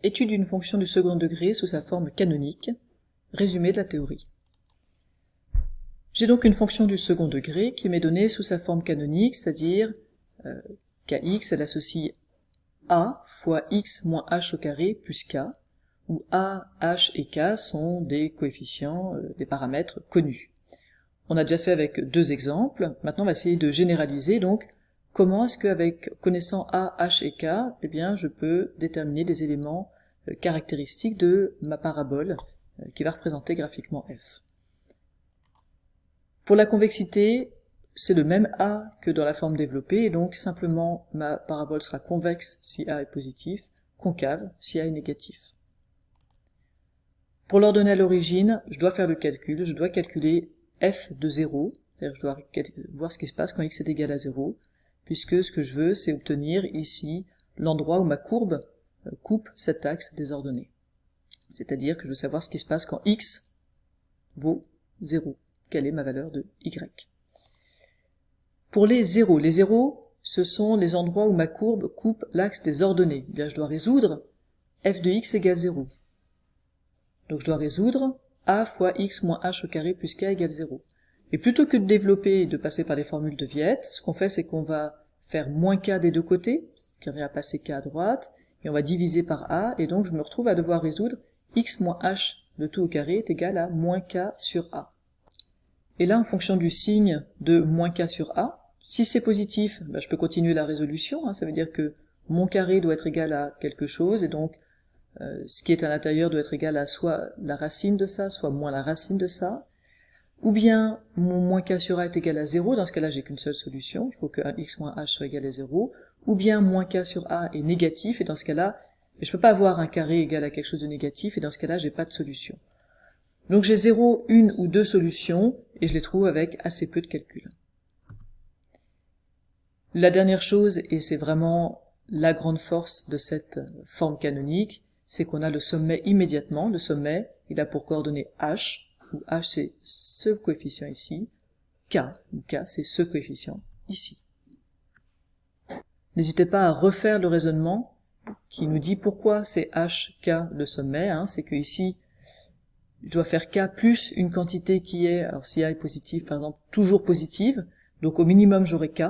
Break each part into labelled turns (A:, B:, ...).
A: Étude d'une fonction du second degré sous sa forme canonique. Résumé de la théorie. J'ai donc une fonction du second degré qui m'est donnée sous sa forme canonique, c'est-à-dire kx, elle associe a fois x moins h au carré plus k, où a, h et k sont des coefficients, des paramètres connus. On a déjà fait avec deux exemples, maintenant on va essayer de généraliser, donc comment est-ce qu'avec connaissant a, h et k, eh bien je peux déterminer des éléments caractéristiques de ma parabole qui va représenter graphiquement f. Pour la convexité, c'est le même a que dans la forme développée, et donc simplement ma parabole sera convexe si a est positif, concave si a est négatif. Pour l'ordonner à l'origine, je dois faire le calcul, je dois calculer f de 0, c'est-à-dire je dois voir ce qui se passe quand x est égal à 0, puisque ce que je veux, c'est obtenir ici l'endroit où ma courbe coupe cet axe désordonné. C'est-à-dire que je veux savoir ce qui se passe quand x vaut 0. Quelle est ma valeur de y. Pour les zéros, ce sont les endroits où ma courbe coupe l'axe des ordonnées. Eh bien, je dois résoudre f de x égale 0. Donc je dois résoudre a fois x moins h au carré plus k égale 0. Et plutôt que de développer et de passer par les formules de Viette, ce qu'on fait, c'est qu'on va faire moins k des deux côtés, ce qui revient à passer k à droite, et on va diviser par a, et donc je me retrouve à devoir résoudre x moins h de tout au carré est égal à moins k sur a. Et là, en fonction du signe de moins k sur a, si c'est positif, ben je peux continuer la résolution, ça veut dire que mon carré doit être égal à quelque chose, et donc ce qui est à l'intérieur doit être égal à soit la racine de ça, soit moins la racine de ça, ou bien mon moins k sur a est égal à 0, dans ce cas-là j'ai qu'une seule solution, il faut que x moins h soit égal à 0, ou bien moins k sur a est négatif, et dans ce cas-là, je peux pas avoir un carré égal à quelque chose de négatif, et dans ce cas-là j'ai pas de solution. Donc j'ai 0, une ou deux solutions, et je les trouve avec assez peu de calcul. La dernière chose, et c'est vraiment la grande force de cette forme canonique, c'est qu'on a le sommet immédiatement. Le sommet, il a pour coordonnée h, où h c'est ce coefficient ici, k, où k c'est ce coefficient ici. N'hésitez pas à refaire le raisonnement qui nous dit pourquoi c'est h, k le sommet, c'est que ici, je dois faire k plus une quantité qui est, alors si a est positive par exemple, toujours positive, donc au minimum j'aurai k,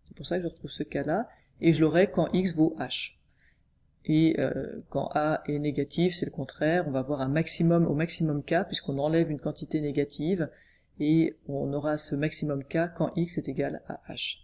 A: c'est pour ça que je retrouve ce k-là, et je l'aurai quand x vaut h. Et quand a est négatif, c'est le contraire, on va avoir un maximum au maximum k, puisqu'on enlève une quantité négative, et on aura ce maximum k quand x est égal à h.